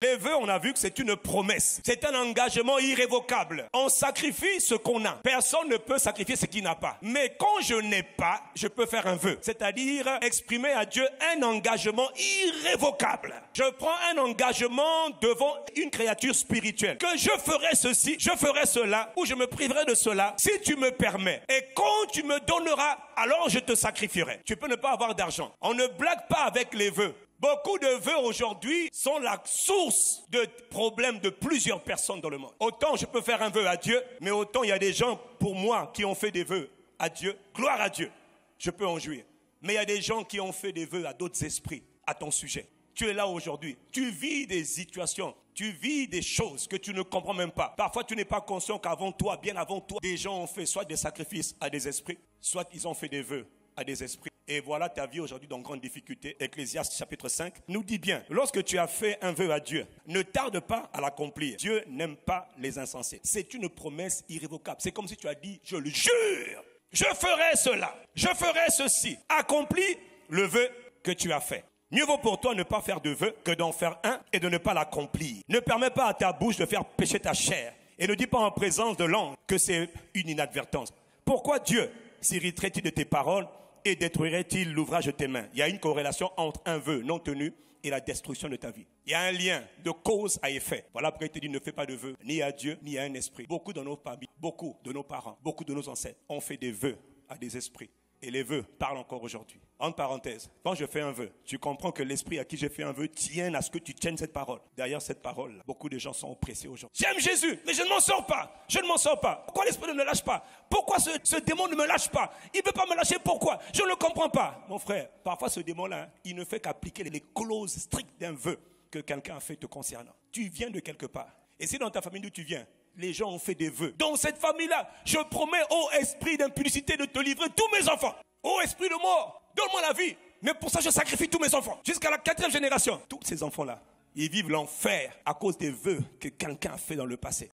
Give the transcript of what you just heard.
Les vœux, on a vu que c'est une promesse. C'est un engagement irrévocable. On sacrifie ce qu'on a. Personne ne peut sacrifier ce qu'il n'a pas. Mais quand je n'ai pas, je peux faire un vœu. C'est-à-dire exprimer à Dieu un engagement irrévocable. Je prends un engagement devant une créature spirituelle. Que je ferai ceci, je ferai cela, ou je me priverai de cela, si tu me permets. Et quand tu me donneras, alors je te sacrifierai. Tu peux ne pas avoir d'argent. On ne blague pas avec les vœux. Beaucoup de vœux aujourd'hui sont la source de problèmes de plusieurs personnes dans le monde. Autant je peux faire un vœu à Dieu, mais autant il y a des gens pour moi qui ont fait des vœux à Dieu. Gloire à Dieu, je peux en jouir. Mais il y a des gens qui ont fait des vœux à d'autres esprits, à ton sujet. Tu es là aujourd'hui, tu vis des situations, tu vis des choses que tu ne comprends même pas. Parfois tu n'es pas conscient qu'avant toi, bien avant toi, des gens ont fait soit des sacrifices à des esprits, soit ils ont fait des vœux à des esprits. Et voilà ta vie aujourd'hui dans grande difficulté. Ecclésiaste chapitre 5 nous dit bien, lorsque tu as fait un vœu à Dieu, ne tarde pas à l'accomplir. Dieu n'aime pas les insensés. C'est une promesse irrévocable. C'est comme si tu as dit, je le jure, je ferai cela, je ferai ceci. Accomplis le vœu que tu as fait. Mieux vaut pour toi ne pas faire de vœu que d'en faire un et de ne pas l'accomplir. Ne permets pas à ta bouche de faire pécher ta chair. Et ne dis pas en présence de l'ange que c'est une inadvertance. Pourquoi Dieu s'irriterait-il de tes paroles et détruirait-il l'ouvrage de tes mains? Il y a une corrélation entre un vœu non tenu et la destruction de ta vie. Il y a un lien de cause à effet. Voilà pourquoi il te dit ne fais pas de vœux, ni à Dieu, ni à un esprit. Beaucoup de nos familles, beaucoup de nos parents, beaucoup de nos ancêtres ont fait des vœux à des esprits. Et les vœux parlent encore aujourd'hui. Entre parenthèses, quand je fais un vœu, tu comprends que l'esprit à qui j'ai fait un vœu tient à ce que tu tiennes cette parole. Derrière cette parole, beaucoup de gens sont oppressés aujourd'hui. J'aime Jésus, mais je ne m'en sors pas. Je ne m'en sors pas. Pourquoi l'esprit ne me lâche pas? Pourquoi ce démon ne me lâche pas? Il ne veut pas me lâcher, pourquoi? Je ne le comprends pas. Mon frère, parfois ce démon-là, il ne fait qu'appliquer les clauses strictes d'un vœu que quelqu'un a fait te concernant. Tu viens de quelque part. Et si dans ta famille d'où tu viens, les gens ont fait des vœux. Dans cette famille-là, je promets au esprit d'impudicité de te livrer tous mes enfants. Ô esprit de mort, donne-moi la vie. Mais pour ça, je sacrifie tous mes enfants. Jusqu'à la 4e génération. Tous ces enfants-là, ils vivent l'enfer à cause des vœux que quelqu'un a fait dans le passé.